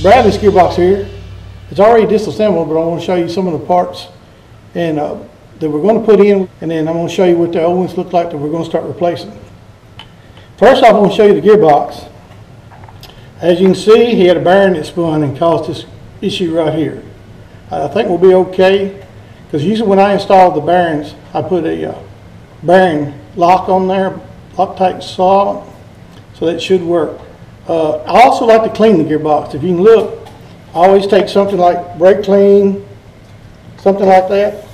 Bradley's gearbox here. It's already disassembled, but I want to show you some of the parts and that we're going to put in, and then I'm going to show you what the old ones look like that we're going to start replacing. First off, I want to show you the gearbox. As you can see, he had a bearing that spun and caused this issue right here. I think we'll be okay, because usually when I install the bearings, I put a bearing lock on there, Loctite solid, so that should work. I also like to clean the gearbox. If you can look, I always take something like brake clean, something like that.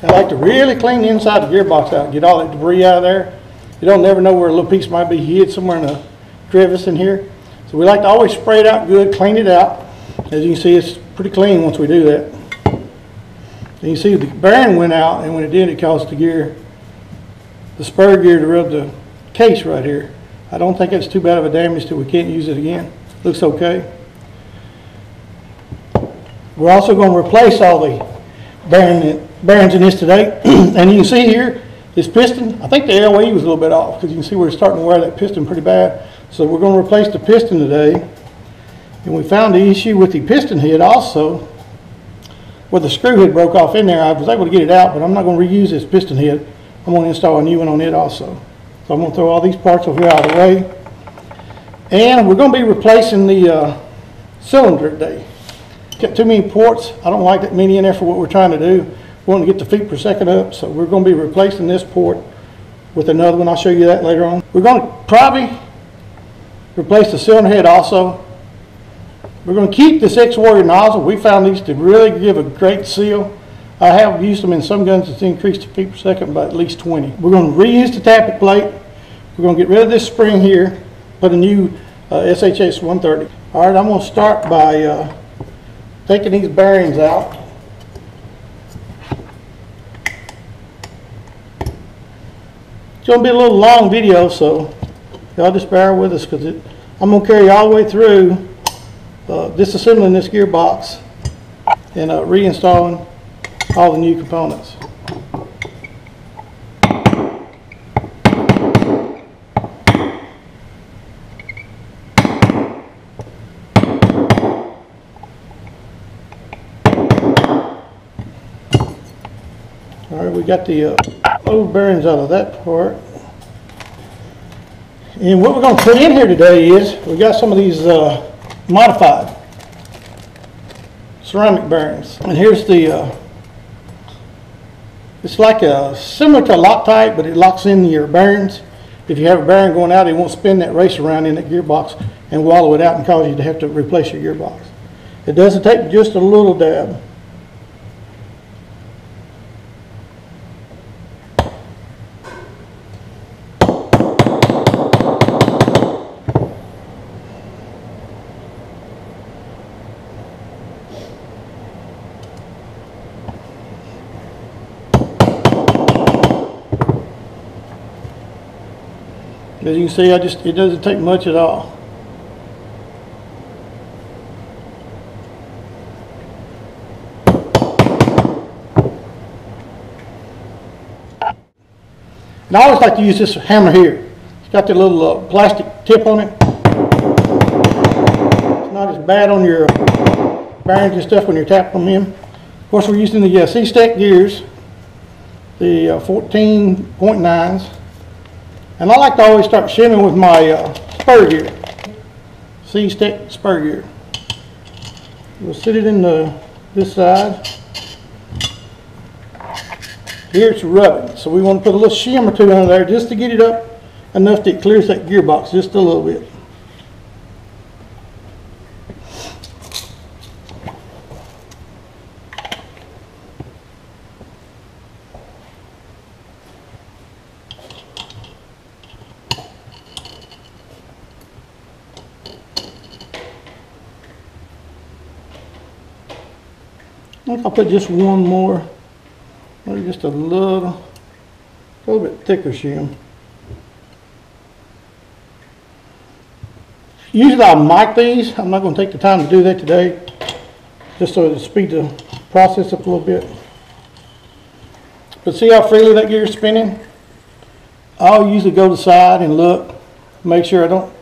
I like to really clean the inside of the gearbox out, get all that debris out of there. You don't never know where a little piece might be hid somewhere in a crevice in here. So we like to always spray it out good, clean it out. As you can see, it's pretty clean once we do that. And you see the bearing went out, and when it did, it caused the spur gear to rub the case right here. I don't think it's too bad of a damage that we can't use it again. Looks okay. We're also going to replace all the bearings in this today. And you can see here, this piston, I think the LE was a little bit off, because you can see we're starting to wear that piston pretty bad. So we're going to replace the piston today. And we found the issue with the piston head also, where the screw head broke off in there. I was able to get it out, but I'm not going to reuse this piston head. I'm going to install a new one on it also. So I'm going to throw all these parts over here out of the way. And we're going to be replacing the cylinder today. Got too many ports. I don't like that many in there for what we're trying to do. We want to get the feet per second up, so we're going to be replacing this port with another one. I'll show you that later on. We're going to probably replace the cylinder head also. We're going to keep this X-Warrior nozzle. We found these to really give a great seal. I have used them in some guns that's increased the feet per second by at least 20. We're going to reuse the tappet plate. We're going to get rid of this spring here, put a new SHS 130. All right, I'm going to start by taking these bearings out. It's going to be a little long video, so y'all just bear with us, because I'm going to carry you all the way through disassembling this gearbox and reinstalling all the new components. All right, we got the old bearings out of that part. And what we're going to put in here today is, we got some of these modified ceramic bearings. And here's the, it's like similar to a Loctite, but it locks in your bearings. If you have a bearing going out, it won't spin that race around in that gearbox and wallow it out and cause you to have to replace your gearbox. It doesn't take just a little dab. As you can see, it doesn't take much at all. And I always like to use this hammer here. It's got that little plastic tip on it. It's not as bad on your bearings and stuff when you're tapping them in. Of course, we're using the C-Stack gears, the 14.9s. And I like to always start shimming with my spur gear, C-Stack spur gear. We'll sit it in this side. Here it's rubbing, so we want to put a little shim or two under there just to get it up enough that it clears that gearbox just a little bit. I think I'll put just one more, maybe just a little bit thicker shim. Usually I'll mic these. I'm not going to take the time to do that today, just so to speed the process up a little bit. But see how freely that gear is spinning? I'll usually go to the side and look make sure I don't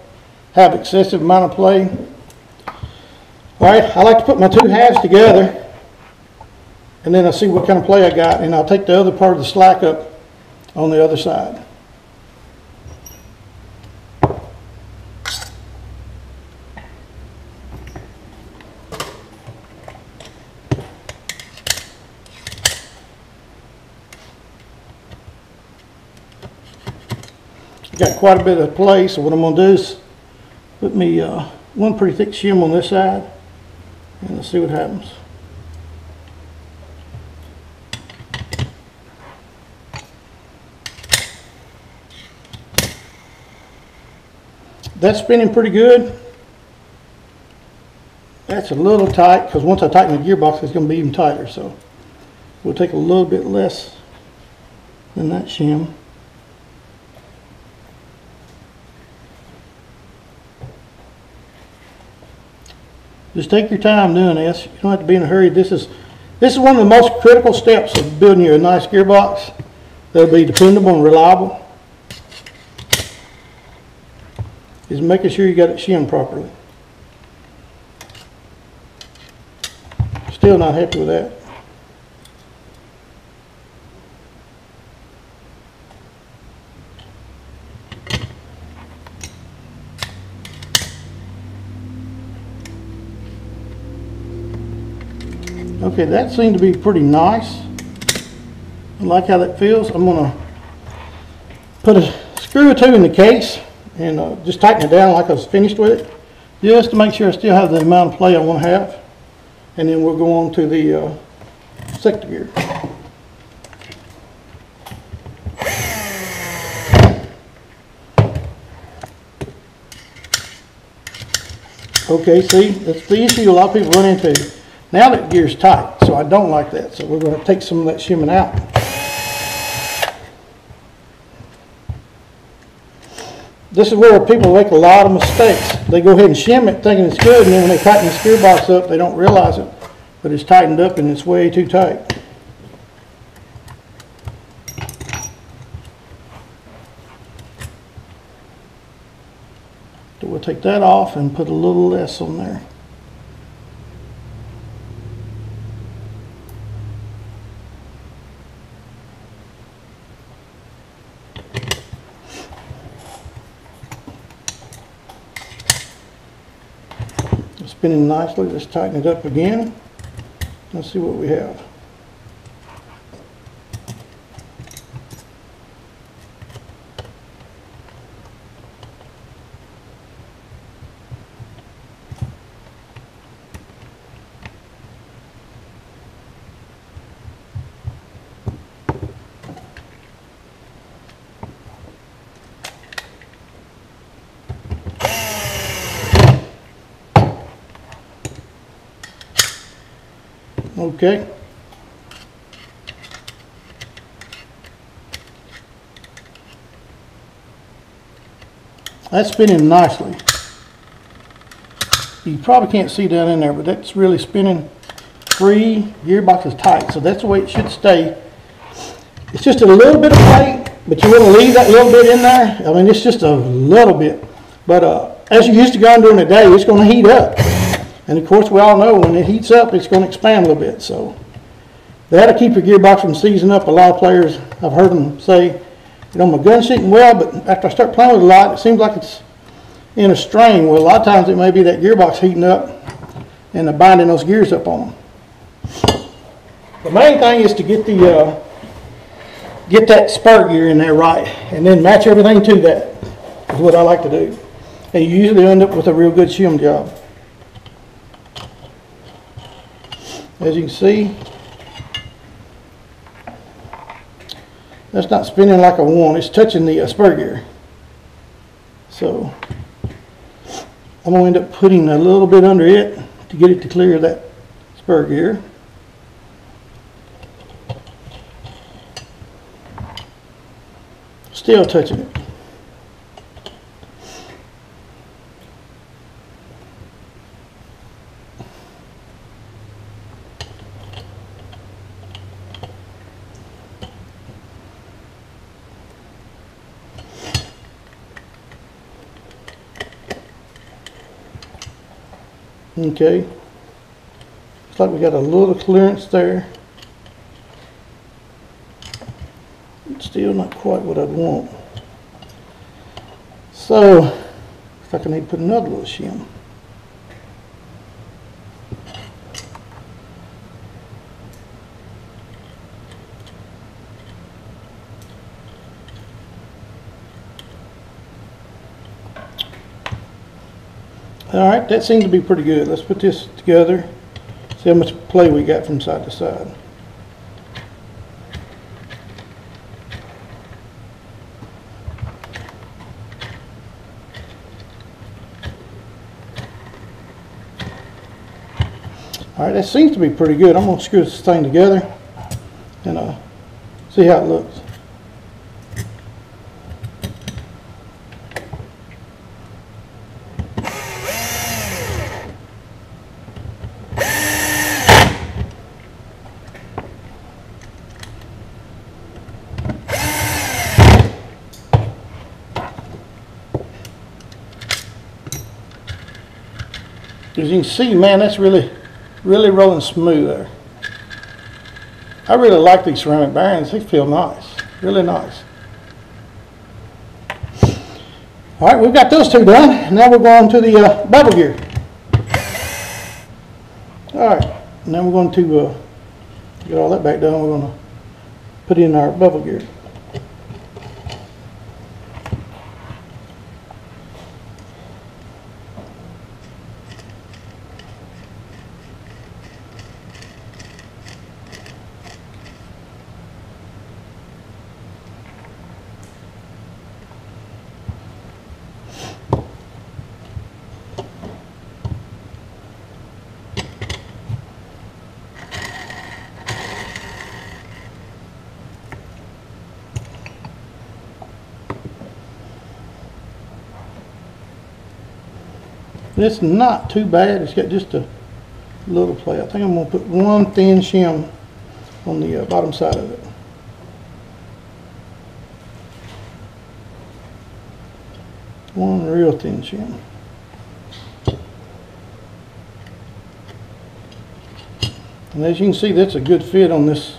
have excessive amount of play. Alright, I like to put my two halves together, and then I'll see what kind of play I got, and I'll take the other part of the slack up on the other side. Got quite a bit of play, so what I'm going to do is put me one pretty thick shim on this side, and let's see what happens. That's spinning pretty good. That's a little tight, because once I tighten the gearbox, it's going to be even tighter, so we'll take a little bit less than that shim. Just take your time doing this. You don't have to be in a hurry. This is one of the most critical steps of building you a nice gearbox that'll be dependable and reliable. Is making sure you got it shimmed properly. Still not happy with that. Okay, that seemed to be pretty nice. I like how that feels. I'm going to put a screw or two in the case and just tighten it down like I was finished with it, just to make sure I still have the amount of play I want to have. And then we'll go on to the sector gear. Okay, see, that's the issue a lot of people run into. Now that gear's tight, so I don't like that. So we're going to take some of that shimming out. This is where people make a lot of mistakes. They go ahead and shim it thinking it's good, and then when they tighten the gearbox up, they don't realize it. But it's tightened up and it's way too tight. So we'll take that off and put a little less on there. Spinning nicely. Let's tighten it up again. Let's see what we have. Okay. That's spinning nicely. You probably can't see down in there, but that's really spinning free. Gearbox is tight, so that's the way it should stay. It's just a little bit of play, but you want to leave that little bit in there. I mean, it's just a little bit. But as you used to go on during the day, it's going to heat up. And of course, we all know when it heats up, it's going to expand a little bit. So that'll keep your gearbox from seizing up. A lot of players, I've heard them say, you know, my gun's shooting well, but after I start playing with it a lot, it seems like it's in a strain. Well, a lot of times it may be that gearbox heating up and binding those gears up on them. The main thing is to get that spur gear in there right, and then match everything to that. Is what I like to do. And you usually end up with a real good shim job. As you can see, that's not spinning like I want. It's touching the spur gear. So I'm going to end up putting a little bit under it to get it to clear that spur gear. Still touching it. Okay. Looks like we got a little clearance there. Still not quite what I'd want. So, looks like I need to put another little shim. Alright, that seems to be pretty good. Let's put this together, see how much play we got from side to side. Alright, that seems to be pretty good. I'm going to screw this thing together and see how it looks. As you can see, man, that's really rolling smooth there. I really like these ceramic bearings. They feel nice, really nice. All right, we've got those two done. Now we're going to the bevel gear. All right, now we're going to get all that back done. We're going to put in our bevel gear. It's not too bad. It's got just a little play. I think I'm going to put one thin shim on the bottom side of it. One real thin shim. And as you can see, that's a good fit on this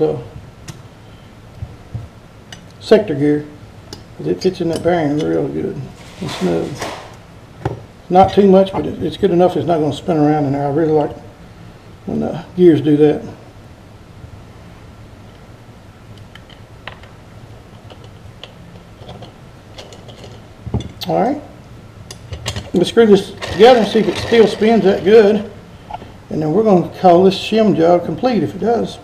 sector gear. It fits in that bearing real good and smooth. Not too much, but it's good enough it's not going to spin around in there. I really like when the gears do that. Alright, let's screw this together and see if it still spins that good. And then we're going to call this shim job complete if it does.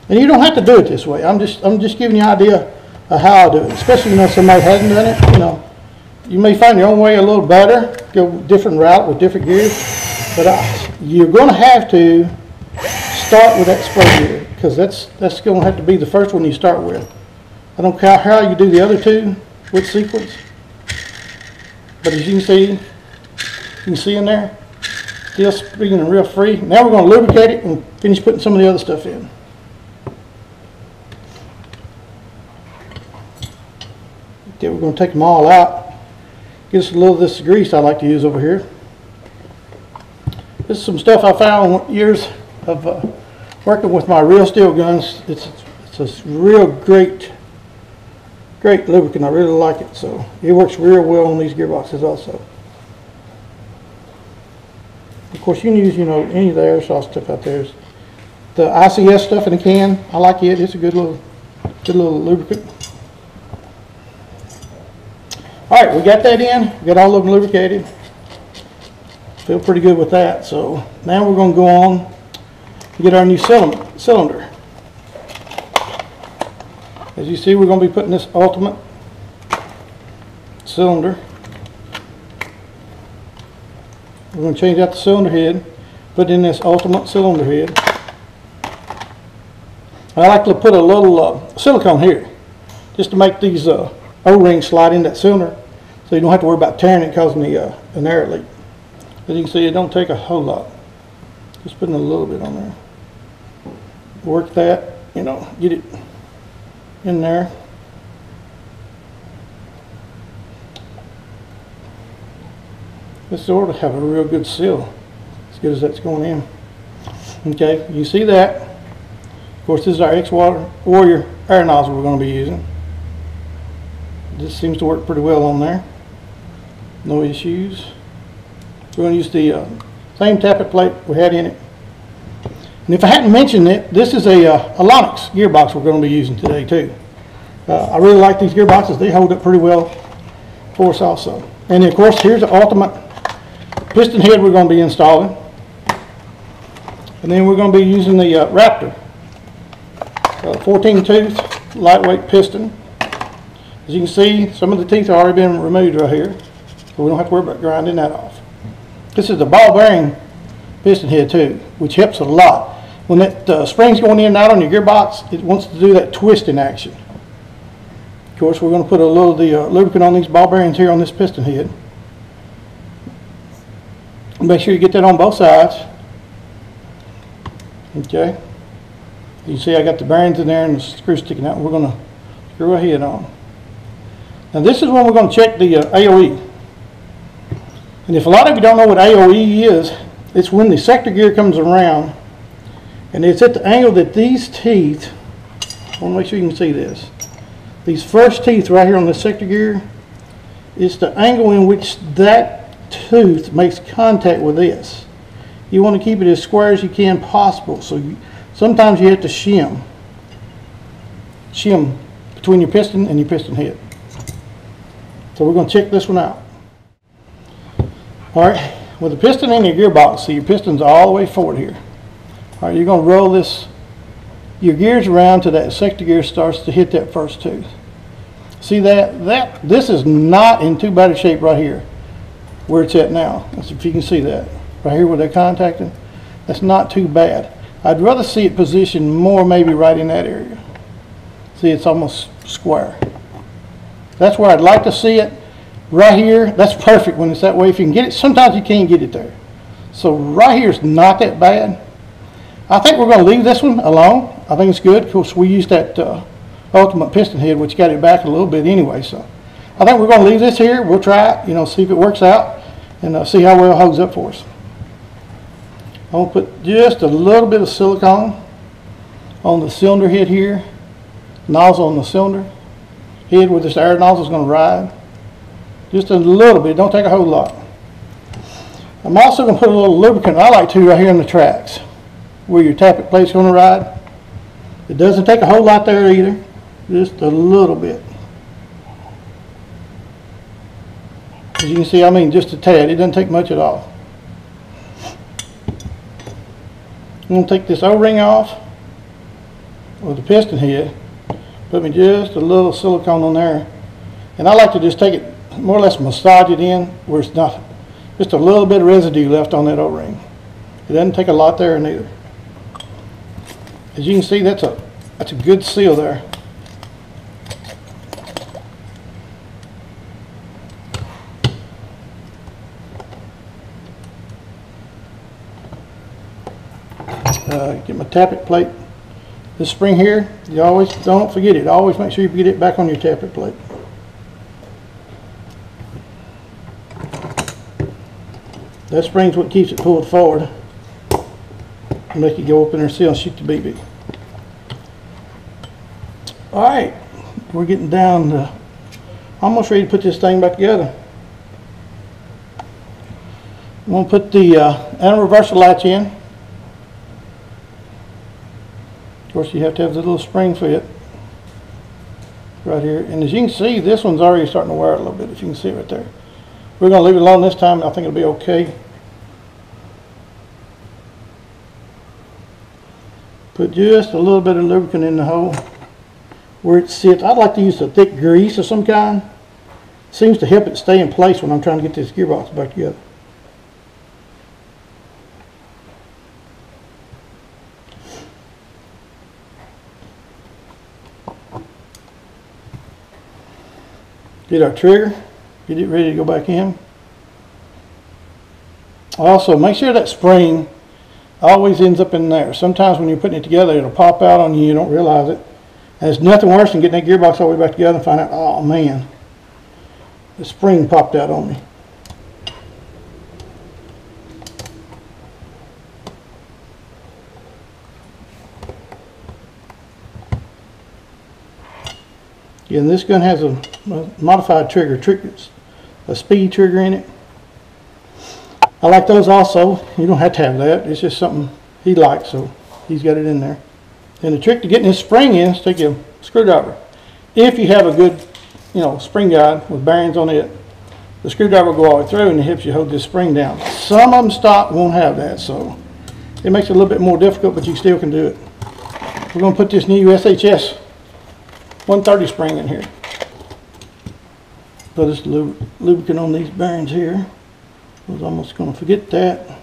And you don't have to do it this way. I'm just giving you an idea of how I do it, especially if somebody hasn't done it. You know, you may find your own way a little better, go a different route with different gears, but you're going to have to start with that spray gear because that's going to have to be the first one you start with. I don't care how you do the other two with sequence, but as you can see in there, still spinning real free. Now we're going to lubricate it and finish putting some of the other stuff in. Okay, we're going to take them all out. Get us a little of this grease I like to use over here. This is some stuff I found years of working with my real steel guns. It's a real great lubricant. I really like it. So it works real well on these gearboxes also. Of course, you can use any of the airsoft stuff out there. The ICS stuff in the can, I like it. It's a good little lubricant. All right, we got that in. We got all of them lubricated. Feel pretty good with that. So now we're going to go on and get our new cylinder. As you see, we're going to be putting this ultimate cylinder. We're going to change out the cylinder head, put in this ultimate cylinder head. I like to put a little silicone here just to make these O-rings slide in that cylinder so you don't have to worry about tearing it causing an air leak. As you can see, it don't take a whole lot. Just putting a little bit on there. Work that, get it in there. This ought to have a real good seal, as good as that's going in. Okay, you see that. Of course, this is our Warrior air nozzle we're going to be using. This seems to work pretty well on there. No issues. We're going to use the same tappet plate we had in it. And if I hadn't mentioned it, this is a Lonix gearbox we're going to be using today too. I really like these gearboxes. They hold up pretty well for us also. And of course, here's the ultimate piston head we're going to be installing. And then we're going to be using the Raptor 14 tooth lightweight piston. As you can see, some of the teeth have already been removed right here, so we don't have to worry about grinding that off. This is the ball bearing piston head too, which helps a lot. When that spring's going in and out on your gearbox, it wants to do that twisting action. Of course, we're going to put a little of the lubricant on these ball bearings here on this piston head. Make sure you get that on both sides. Okay. You see I got the bearings in there and the screw sticking out. We're going to screw a head on. Now this is when we're going to check the AOE. And if a lot of you don't know what AOE is, it's when the sector gear comes around and it's at the angle that these teeth, I want to make sure you can see this. These first teeth right here on the sector gear is the angle in which that tooth makes contact with this. You want to keep it as square as you can possible. So sometimes you have to shim between your piston and your piston head. So we're going to check this one out. All right, with the piston in your gearbox, see your piston's all the way forward here. All right, you're going to roll your gears around till that sector gear starts to hit that first tooth. See that? This is not in too bad a shape right here, where it's at now. Let's see if you can see that. Right here where they're contacting, that's not too bad. I'd rather see it positioned more maybe right in that area. See, it's almost square. That's where I'd like to see it. Right here, that's perfect when it's that way. If you can get it, sometimes you can't get it there. So right here is not that bad. I think we're going to leave this one alone. I think it's good. Of course, we used that ultimate piston head, which got it back a little bit anyway. So I think we're going to leave this here. We'll try it, see if it works out, and see how well it holds up for us. I'm going to put just a little bit of silicone on the cylinder head here, nozzle on the cylinder head where this air nozzle is going to ride. Just a little bit, don't take a whole lot. I'm also going to put a little lubricant, I like to, right here in the tracks where your tappet plate's going to ride. It doesn't take a whole lot there either, just a little bit. As you can see, I mean just a tad, it doesn't take much at all. I'm going to take this O-ring off with the piston head, put me just a little silicone on there, and I like to just take it, more or less massage it in where it's not, just a little bit of residue left on that O-ring. It doesn't take a lot there neither. As you can see, that's a good seal there. Get my tappet plate. This spring here, you always don't forget it. Always make sure you get it back on your tappet plate. That spring's what keeps it pulled forward and make it go up in there, seal and shoot the BB. Alright, we're getting down to almost ready to put this thing back together. I'm going to put the anti-reversal latch in. Of course, you have to have the little spring fit right here. And as you can see, this one's already starting to wear a little bit, if you can see it right there. We're going to leave it alone this time. I think it'll be okay. Put just a little bit of lubricant in the hole where it sits. I'd like to use a thick grease of some kind. Seems to help it stay in place when I'm trying to get this gearbox back together. Get our trigger, get it ready to go back in. Also, make sure that spring always ends up in there. Sometimes when you're putting it together, it'll pop out on you, you don't realize it. And there's nothing worse than getting that gearbox all the way back together and find out, oh man, the spring popped out on me. Yeah, and this gun has a modified trigger, a speed trigger in it. I like those also. You don't have to have that. It's just something he likes, so he's got it in there. And the trick to getting this spring in is take a screwdriver. If you have a good, spring guide with bearings on it, the screwdriver will go all the way through and it helps you hold this spring down. Some of them stock won't have that, so it makes it a little bit more difficult, but you still can do it. We're going to put this new SHS 130 spring in here. Put this lubricant on these bearings here. I was almost going to forget that.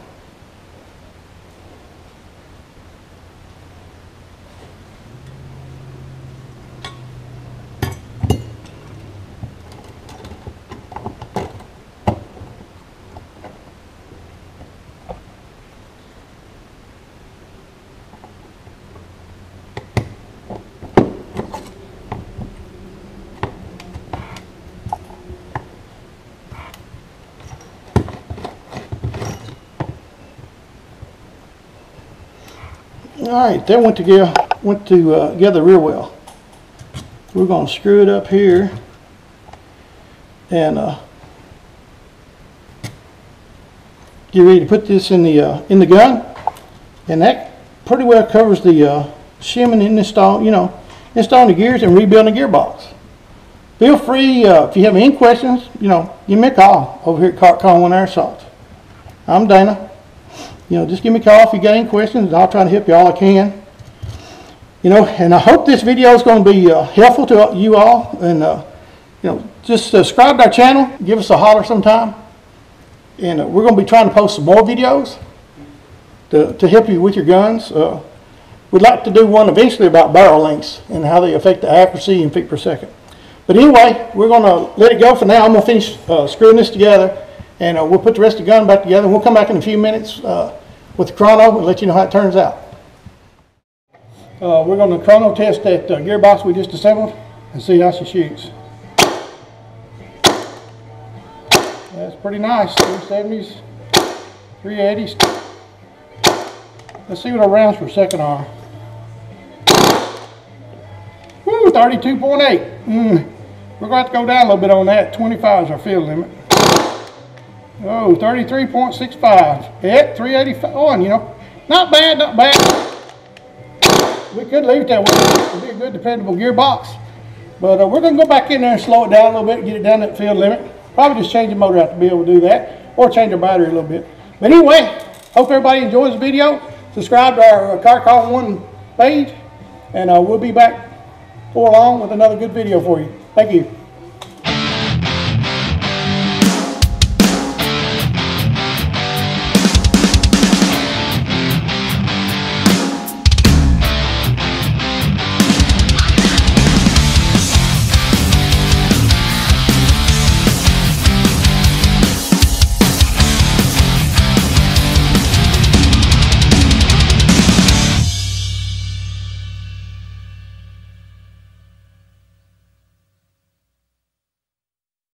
Alright, that went together real well. We're going to screw it up here and get ready to put this in the gun, and that pretty well covers the shimming and installing the gears and rebuilding the gearbox. Feel free, if you have any questions, give me a call over here at CartCon1 Airsoft. I'm Dana. Just give me a call if you got any questions, and I'll try to help you all I can. And I hope this video is going to be helpful to you all. And just subscribe to our channel, give us a holler sometime, and we're going to be trying to post some more videos to help you with your guns. We'd like to do one eventually about barrel lengths and how they affect the accuracy and feet per second. But anyway, we're going to let it go for now. I'm going to finish screwing this together, and we'll put the rest of the gun back together. We'll come back in a few minutes with the chrono and let you know how it turns out. We're going to chrono test that gearbox we just assembled and see how she shoots. That's pretty nice. 370s, 380s. Let's see what our rounds per second are. Woo, 32.8. We're going to have to go down a little bit on that. 25 is our field limit. Oh, 33.65. Yeah, 385. Oh, and not bad, not bad. We could leave it that way. It'd be a good, dependable gearbox. But we're going to go back in there and slow it down a little bit, get it down that field limit. Probably just change the motor out to be able to do that, or change our battery a little bit. But anyway, hope everybody enjoys the video. Subscribe to our CartCon1 page, and we'll be back before long with another good video for you. Thank you.